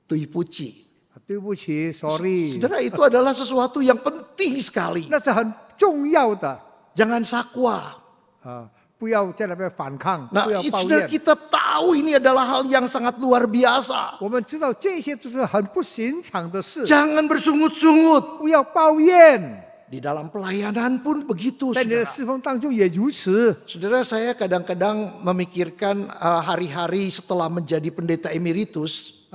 tuipuci. 对不起，sorry， Saudara, itu adalah sesuatu yang penting sekali. 那是很重要的 Jangan sakwa. 啊！不要在那边反抗， Nah, 不要抱 saudara, 怨。 kita tahu ini adalah hal yang sangat luar biasa. 我们知道这些就是很不寻常的事， Jangan bersungut-sungut. 不要抱怨。 Di dalam pelayanan pun begitu, 在你的 saudara. 侍奉当中也如此。 Saudara, saya kadang-kadang memikirkan hari-hari setelah menjadi pendeta emeritus.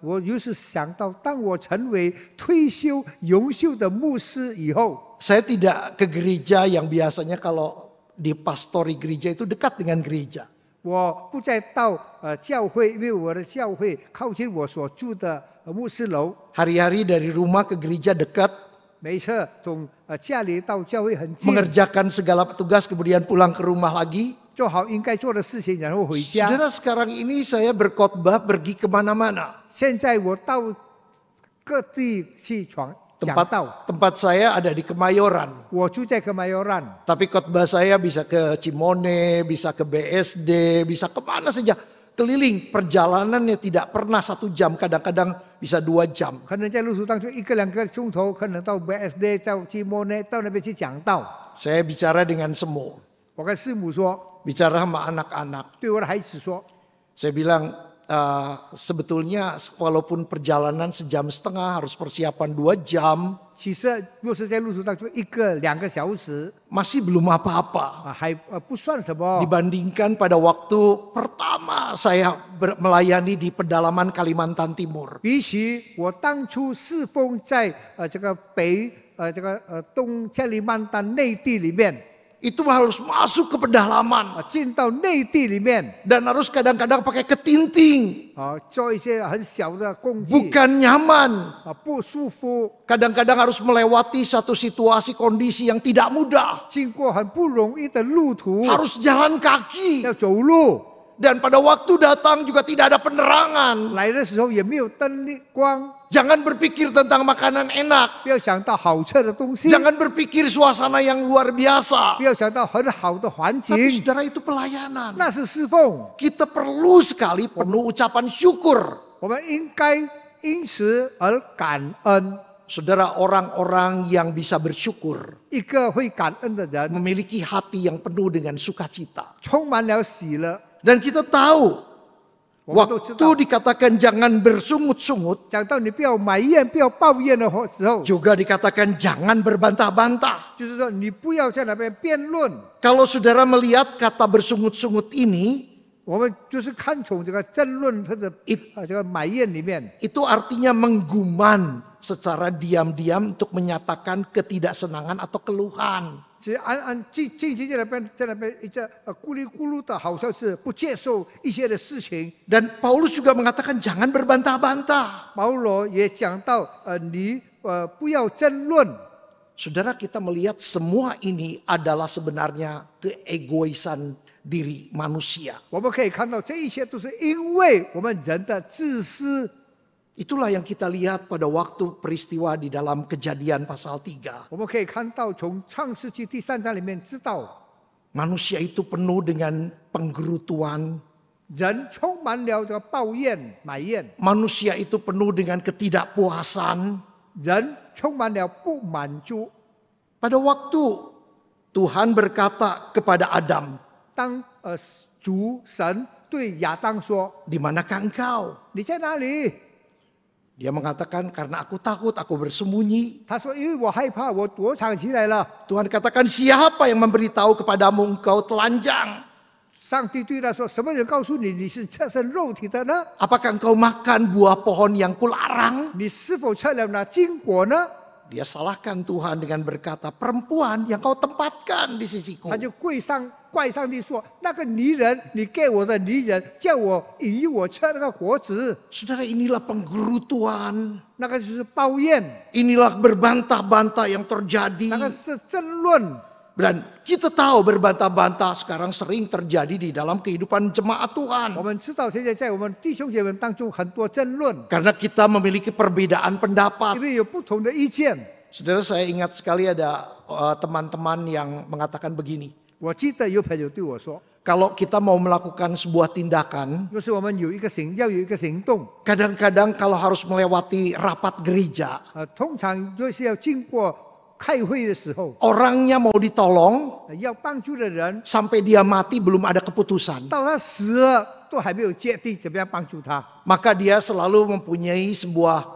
我有时想到，当我成为退休永秀的牧师以后， Saya tidak ke gereja yang biasanya kalau di pastori gereja itu dekat dengan gereja. 我不再到教会，因为我的教会靠近我所住的牧师楼， Hari-hari dari rumah ke gereja dekat, 没错，从家里到教会很近， mengerjakan segala tugas kemudian pulang ke rumah lagi. 做好应该做的事情，然后回家。 Saudara, sekarang ini saya berkhotbah pergi kemana-mana. 现在我到各地去 tempat saya ada di Kemayoran. 我住在 Kemayoran， Tapi khotbah saya bisa ke Cimone, bisa ke BSD, bisa kemana saja. Keliling, perjalanannya tidak pernah 1 jam, kadang-kadang bisa 2 jam. 可能在路途当中1个2个钟头，可能到 BSD 到基摩呢，到那边去讲道。 Saya bicara dengan semua, 我跟师母说， bicara sama anak-anak. 对我的孩子说， Saya bilang, sebetulnya walaupun perjalanan 1,5 jam harus persiapan 2 jam, 其实若是在路途当中1个2个小时， masih belum apa-apa. 还不算什么。 Dibandingkan pada waktu pertama saya melayani di pedalaman Kalimantan Timur. 比起我当初侍奉在这个东加里曼丹内地里面， Itu harus masuk ke pedalaman. 进到内地里面， Dan harus kadang-kadang pakai ketinting. 做一些很小的工具， Bukan nyaman. 不舒服， Kadang-kadang harus melewati satu situasi kondisi yang tidak mudah. 经过很不容易的路途， Harus jalan kaki. 要走路。 Dan pada waktu datang juga tidak ada penerangan. 来的时候也没有灯光， Jangan berpikir tentang makanan enak. 不要想到好吃的东西， Jangan berpikir suasana yang luar biasa. 不要想到很好的环境， Tapi saudara, itu pelayanan. 那是侍奉。 Kita perlu sekali penuh ucapan syukur. 我们应该因此而感恩。 Saudara, orang-orang yang bisa bersyukur 一个会感恩的人， memiliki hati yang penuh dengan sukacita. 充满了喜乐。 Dan kita tahu, 我们都知道， waktu dikatakan jangan bersungut-sungut, 讲到你不要埋怨、不要抱怨的时候， juga dikatakan jangan berbantah-bantah. 就是说你不要在那边辩论。 Kalau saudara melihat kata bersungut-sungut ini, 我们就是看从这个争论或者这个埋怨里面， itu artinya mengguman secara diam-diam untuk menyatakan ketidaksenangan atau keluhan. 其实静静在那边一直咕哩咕噜的，好像是不接受一些的事情。 Dan Paulus juga mengatakan jangan berbantah-bantah. 保罗也讲到，你不要争论。 Saudara, kita melihat semua ini adalah sebenarnya keegoisan diri manusia. 我们可以看到，这一切都是因为我们人的自私。 Itulah yang kita lihat pada waktu peristiwa di dalam Kejadian pasal 3. 我们可以看到，从创世纪第3章里面知道， Manusia itu penuh dengan penggerutuan. 人充满了这个抱怨、埋怨， Manusia itu penuh dengan ketidakpuasan. 人充满了不满足。 Pada waktu Tuhan berkata kepada Adam, 当主神对亚当说 "Di manakah engkau?" 你在哪里？ Dia mengatakan, "Karena aku takut, aku bersembunyi." 他说因为我害怕，我躲藏起来了。 Tuhan katakan, "Siapa yang memberitahu kepadamu engkau telanjang? 上帝对他说：“什么人告诉你你是侧身肉体的呢？ Apakah engkau makan buah pohon yang kularang?" 你是否吃了那禁果呢？” Dia salahkan Tuhan dengan berkata, "Perempuan yang kau tempatkan di sisiku." 他就怪上帝说：“那个泥人，你给我的泥人，叫我以我吃那个果子。 Saudara, inilah penggerutuan. ”那个就是抱怨， Inilah berbantah-bantah yang terjadi. 那个是争论。 Dan kita tahu berbantah-bantah sekarang sering terjadi di dalam kehidupan jemaat Tuhan. 我们知道现在在我们弟兄姐妹当中很多争论， Karena kita memiliki perbedaan 因 pendapat. 为有不同的意见。 Saudara, saya ingat sekali ada teman-teman yang mengatakan begini. 我记得有朋友对我说， Kalau kita mau melakukan sebuah tindakan, 若是我们要有一个行动， kadang-kadang kalau harus melewati rapat gereja, 通常就是要经过开会的时候， orangnya mau ditolong, 要帮助的人， sampai dia mati belum ada keputusan. 到他死了都还没有决定怎么样帮助他， Maka dia selalu mempunyai sebuah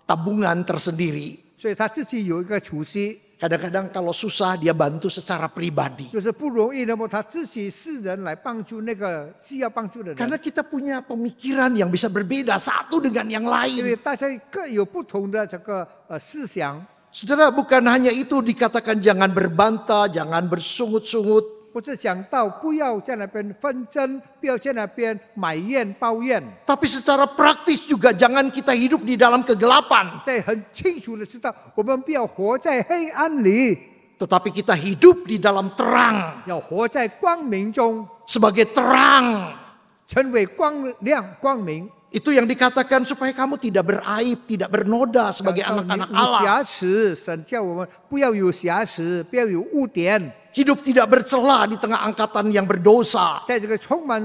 tabungan tersendiri. 所以他自己有一个储蓄。 Kadang-kadang kalau susah dia bantu secara pribadi. 就是不容易，那么他自己世人来帮助那个需要帮助的人。 Karena kita punya pemikiran yang bisa berbeda satu dengan yang 因为 lain. 大家各有不同的这个思想， Saudara, bukan hanya itu dikatakan jangan berbantah, jangan bersungut-sungut. 不是讲到不要在那边纷争，不要在那边埋怨抱怨， Tapi secara praktis juga jangan kita hidup di dalam kegelapan. 在很清楚的知道，我们不要活在黑暗里， Tetapi kita hidup di dalam terang. 要活在光明中， Sebagai terang. 成为光亮光明。Itu yang dikatakan supaya kamu tidak beraib, tidak bernoda sebagai anak-anak 无 Allah. 瑕疵，神叫我们不要有瑕疵，不要有污点。 Hidup tidak bercela di tengah angkatan yang berdosa. 在这个充满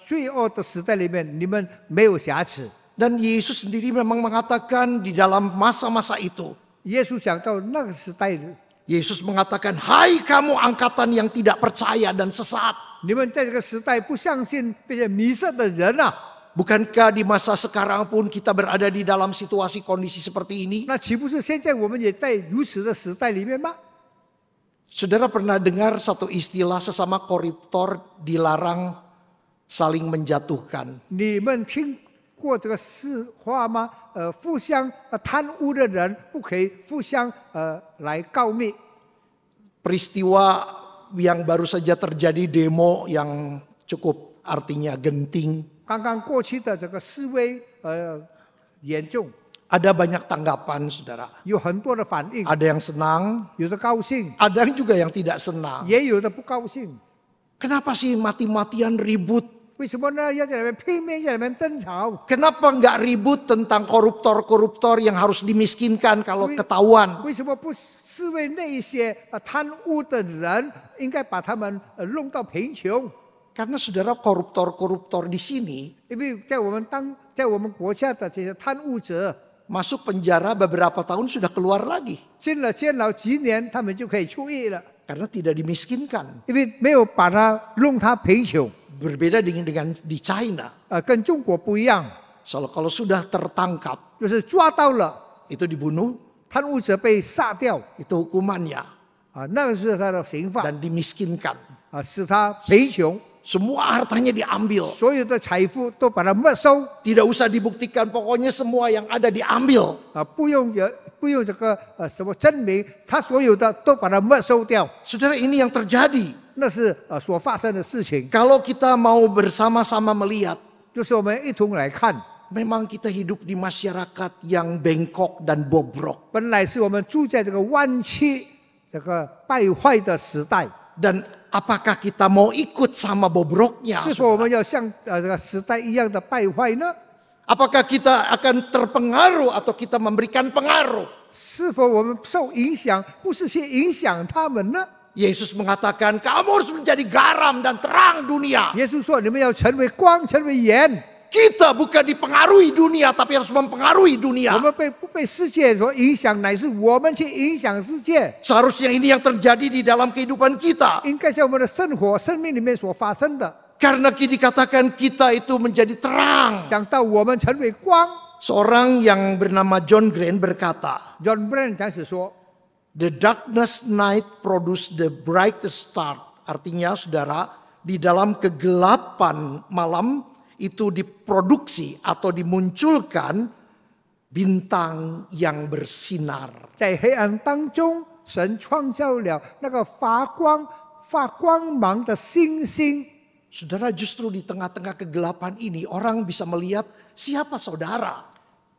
罪恶的时代里面，你们没有瑕疵。 Dan Yesus sendiri memang mengatakan di dalam masa-masa itu. 耶稣讲到那个时代， Yesus mengatakan, hai kamu angkatan yang tidak percaya dan sesat. 你们在这个时代不相信被人迷失的人啊， Bukankah di masa sekarang pun kita berada di dalam situasi kondisi seperti ini? 那岂不是现在我们也在如此的时代里面吗？ Saudara pernah dengar satu istilah sesama koruptor dilarang saling menjatuhkan. 你们听过这个事话吗？互相贪污的人不可以互相来告密。 Peristiwa yang baru saja terjadi, demo yang cukup artinya genting. 刚刚过去的这个示威严重， Ada banyak tanggapan, saudara. 有很多的反应， Ada yang senang, 有的高兴， ada juga yang tidak senang. 也有的不高兴。 Kenapa sih mati-matian ribut? 为什么呢？要在那边拼命，在那边争吵？ Kenapa nggak ribut tentang koruptor-koruptor yang harus dimiskinkan kalau ketahuan? 为什么不是为那一些贪污的人，应该把他们弄到贫穷？ Karena saudara koruptor-koruptor di sini 因为在我们国家的这些贪污者 masuk penjara beberapa tahun sudah keluar lagi. 进了监牢几年，他们就可以出狱了， Karena tidak dimiskinkan. 因为没有把他弄他贫穷。 Berbeda dengan di China. 跟中国不一样， Kalau sudah tertangkap, 就是抓到了 itu dibunuh, 贪污者被杀掉 itu hukumannya. 那个是他的刑罚 Dan dimiskinkan. 使他贫穷， Semua hartanya diambil. 所有的财富都把它没收 Tidak usah dibuktikan, pokoknya semua yang ada diambil. 不用这个什么证明，他所有的都把它没收掉， Saudara, ini yang terjadi. 那是所发生的事情。 Kalau kita mau bersama-sama melihat, 就是我们一同来看， memang kita hidup di masyarakat yang bengkok dan bobrok. 本来是我们住在这个弯曲、这个败坏的时代， Dan apakah kita mau ikut sama bobroknya? 是否我们要像这个时代一样的败坏呢？ Apakah kita akan terpengaruh atau kita memberikan pengaruh? 是否我们受影响，不是去影响他们呢？ Yesus mengatakan, kamu harus menjadi garam dan terang dunia. 耶稣说：“你们要成为光，成为盐。 Kita bukan dipengaruhi dunia, tapi harus mempengaruhi 我 dunia. 们不被世界所影响，乃是我们去影响世界。 Seharusnya ini yang terjadi di dalam kehidupan kita. 应该在我们的生活、生命里面所发生的。 Karena dikatakan kita itu menjadi terang. 讲到我们成为光 Seorang yang bernama John Grant berkata, ，John Brand 开始说， The darkness night produce the brightest star. Artinya, saudara, di dalam kegelapan malam itu diproduksi atau dimunculkan bintang yang bersinar. 在黑暗当中，神创造了那个发光芒的星星。 Saudara, justru di tengah-tengah kegelapan ini orang bisa melihat siapa saudara.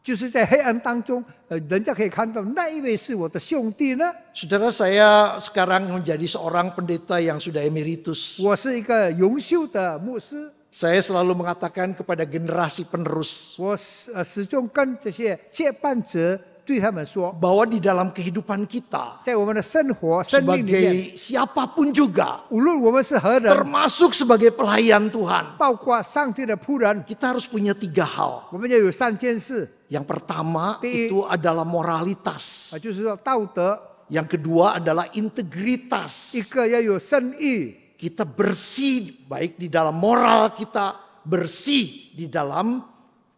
就是在黑暗当中，人家可以看到那一位是我的兄弟呢。 Saudara, saya sekarang menjadi seorang pendeta yang sudah emeritus. 我是一个永秀的牧师， Saya selalu mengatakan kepada generasi penerus 我始终跟这些接班者对他们说， bahwa di dalam kehidupan kita 在我们的生活、生命里面， sebagai siapapun juga, 无论我们是何人， termasuk sebagai pelayan Tuhan, 包括上帝的仆人， kita harus punya 3 hal. 我们要有3件事， Yang pertama Di- itu adalah moralitas. 就是说道德， Yang kedua adalah integritas. 一个要有正义， Kita bersih baik di dalam moral kita, bersih di dalam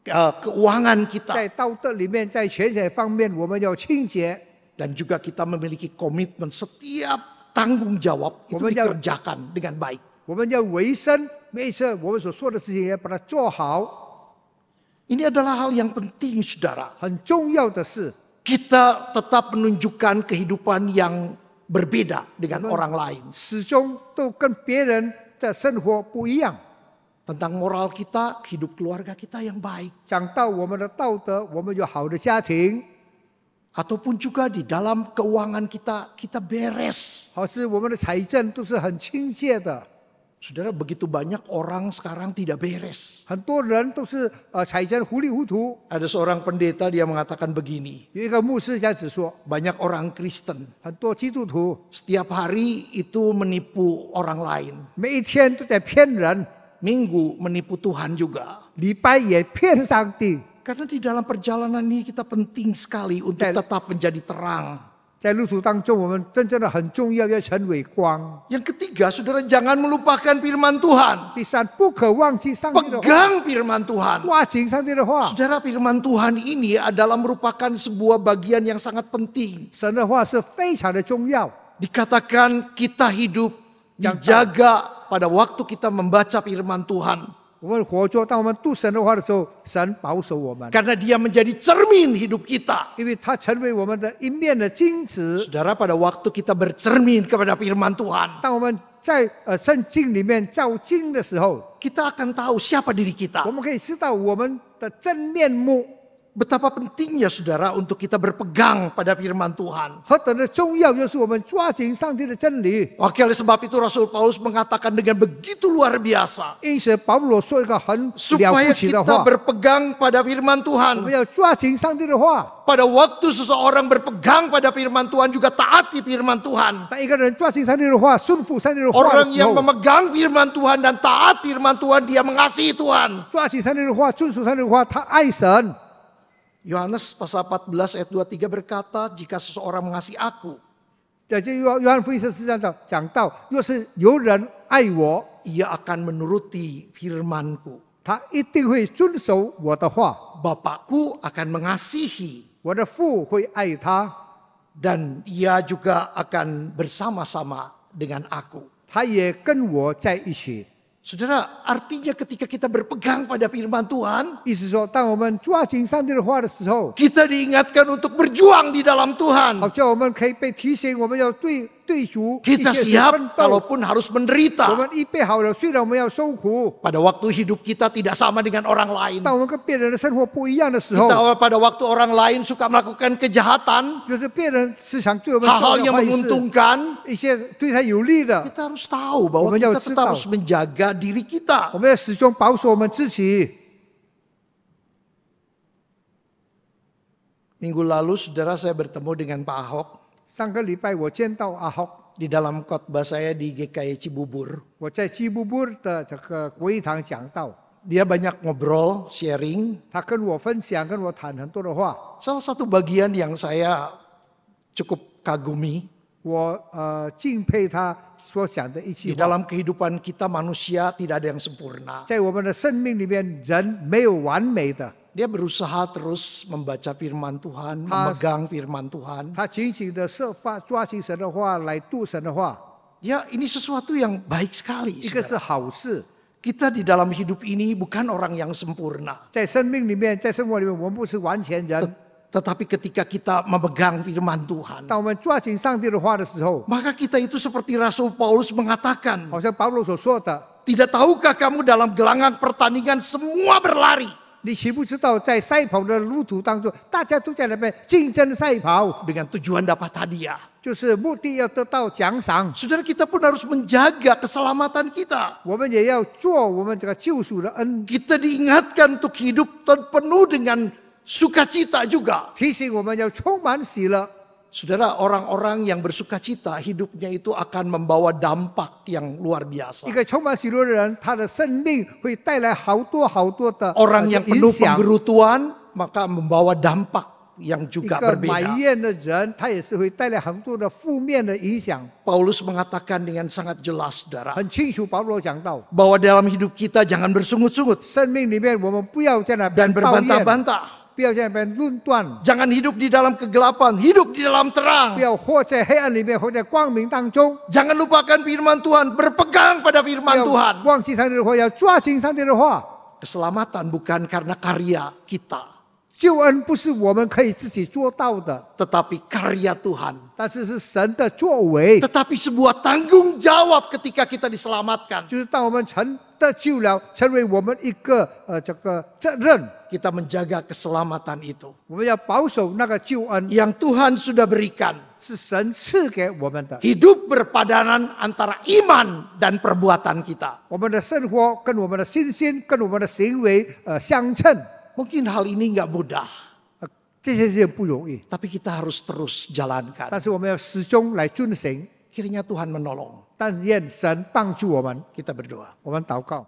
keuangan 在 kita. 道德里面，在全体方面，我们要清洁。 Dan juga kita memiliki komitmen setiap tanggung jawab itu Momennya- dikerjakan dengan baik. 我们要维生，每一次我们所做的事情要把它做好。 Ini adalah hal yang penting, saudara. 很重要的是， Kita tetap menunjukkan kehidupan yang berbeda dengan orang lain. 始终都跟别人的生活不一样。 Tentang moral kita, hidup keluarga kita yang baik. 讲到我们的道德，我们有好的家庭， Ataupun juga di dalam keuangan kita, kita beres. 好是我们的财政都是很清洁的。Saudara, begitu banyak orang sekarang tidak beres. 很多人都是财政糊里糊涂。 Ada seorang pendeta dia mengatakan begini, 有一个牧师这样子说， banyak orang Kristen 很多基督徒 setiap hari itu menipu orang lain, 每一天都在骗人， Minggu menipu Tuhan juga. 礼拜也骗上帝。 Karena di dalam perjalanan ini kita penting sekali untuk tetap menjadi terang. 在路途当中，我们真正的很重要，要成为光。 Yang ketiga, saudara jangan melupakan firman Tuhan. 第三，不可忘记上帝的话， Pegang firman Tuhan. 抓紧上帝的话。 Saudara, firman Tuhan ini adalah merupakan sebuah bagian yang sangat penting. 神的话是非常的重要。 Dikatakan kita hidup dijaga pada waktu kita membaca firman Tuhan. 我们活着，当我们读神的话的时候，神保守我们， Karena dia menjadi cermin hidup kita. 因为它成为我们的一面的镜子。 Saudara, pada waktu kita bercermin kepada firman Tuhan, 当我们在圣经里面照镜的时候， kita akan tahu siapa diri kita. 我们可以知道我们的真面目。 Betapa pentingnya saudara untuk kita berpegang pada firman Tuhan. 何等的重要，就是我们抓紧上帝的真理。 Oleh sebab itu Rasul Paulus mengatakan dengan begitu luar biasa. 因此，保罗说一个很了 Supaya 不起的 kita 话： berpegang pada firman 我 Tuhan. 们要抓紧上帝的话。 Pada waktu seseorang berpegang pada firman Tuhan juga taati firman Tuhan. 当一个人抓紧上帝的话，顺服上帝的话的 Orang 时 yang 候， memegang firman Tuhan dan taat firman Tuhan, dia mengasihi Tuhan. 抓紧上帝的话，顺服上帝的话，他爱神。 Yohanes pasal 14 ayat 23 berkata, jika seseorang mengasihi aku, 在这约翰福音14章讲到，若是有人爱我， ia akan menuruti firmanku. 他一定会遵守我的话， Bapakku akan mengasihi 我的父会爱他， dan ia juga akan bersama-sama dengan aku. 他也跟我在一起。 Saudara, artinya ketika kita berpegang pada firman Tuhan, 意思说，当我们抓紧上帝的话的时候， kita diingatkan untuk berjuang di dalam Tuhan. 好像我们可以被提醒，我们要对主一 Kita 切 siap 奋斗。 kalaupun harus 我 menderita. 们预备好了，虽然我们要受苦， Pada waktu hidup kita tidak sama dengan orang lain. 当我们跟别人的生活不一样的时候， Kita pada waktu orang lain suka melakukan kejahatan, 就是别人是想对我们做 hal-hal 的 yang 坏事， menguntungkan, 一些对他有利的， kita harus tahu bahwa Kita kita harus tetap tahu. harus menjaga diri kita. 我们要始终保守我们自己。 Minggu lalu saudara saya bertemu dengan Pak Ahok 上个礼拜我见到阿豪， di dalam khotbah saya di GKI Cibubur. 我在基布布的这个国语堂讲到， Dia banyak ngobrol, sharing. 他跟我分享，跟我谈很多的话。 Salah satu bagian yang saya cukup kagumi, 我敬佩他所讲的一 di 句话。 dalam kehidupan kita manusia tidak ada yang sempurna. 在我们的生命里面，人没有完美的， Dia berusaha terus membaca firman Tuhan, memegang firman Tuhan. 他紧紧的设法抓紧神的话来读神的话， Ya, ini sesuatu yang baik sekali. 一个 saudara. 是好事。 Kita di dalam hidup ini bukan orang yang sempurna. 在生命里面，在生活里面，我们不是完全人。 Tetapi ketika kita memegang firman Tuhan, 当我们抓紧上帝的话的时候， maka kita itu seperti Rasul Paulus mengatakan, 好像保罗所说的， tidak tahukah kamu dalam gelanggang pertandingan semua berlari 你岂不知道，在赛跑的路途当中，大家都在那边竞争赛跑， dengan tujuan dapat hadiah. 就是目的要得到奖赏。 Saudara, kita pun harus menjaga keselamatan kita. 我们也要做我们这个救赎的恩， Kita diingatkan untuk hidup penuh dengan sukacita juga. 提醒我们要充满喜乐。 Saudara, orang-orang yang bersukacita hidupnya itu akan membawa dampak yang luar biasa. 一个充满喜乐的人，他的生命会带来好多好多的 Orang yang 影 penuh 响。 penggerutuan maka membawa dampak yang 一 juga 个埋 berbeda. 怨的人，他也是会带来很多的负面的影响。 Paulus mengatakan dengan sangat jelas, saudara, 很清楚，保罗讲到， bahwa dalam hidup kita jangan bersungut-sungut 生命里面我们不要在那边 dan 抱怨， berbantah-bantah. 不要在那边论断， Jangan hidup di dalam kegelapan, hidup di dalam 不 terang. 要活在黑暗里面，活在光明当中。 Jangan lupakan firman Tuhan, berpegang pada 不 firman 要 Tuhan. 忘记上帝的话，要抓紧上帝的话。 Keselamatan bukan karena karya kita. 救恩不是我们可以自己做到的， tetapi karya Tuhan. 但是是神的作为。 Tetapi sebuah tanggung jawab ketika kita diselamatkan. 就是当我们得救了，成为我们一个这个责任， Kita menjaga keselamatan itu 我们要保守那个救恩， yang Tuhan sudah berikan. 是神赐给我们的。 Hidup berpadanan antara iman dan perbuatan kita. 我们的生活跟我们的信心、跟我们的行为相称， Mungkin hal ini nggak mudah, 这些事情不容易， tapi kita harus terus jalankan. 但是我们要始终来遵行。 Kiranya Tuhan menolong. 但是愿神帮助我们， Kita berdoa. 我们祷告。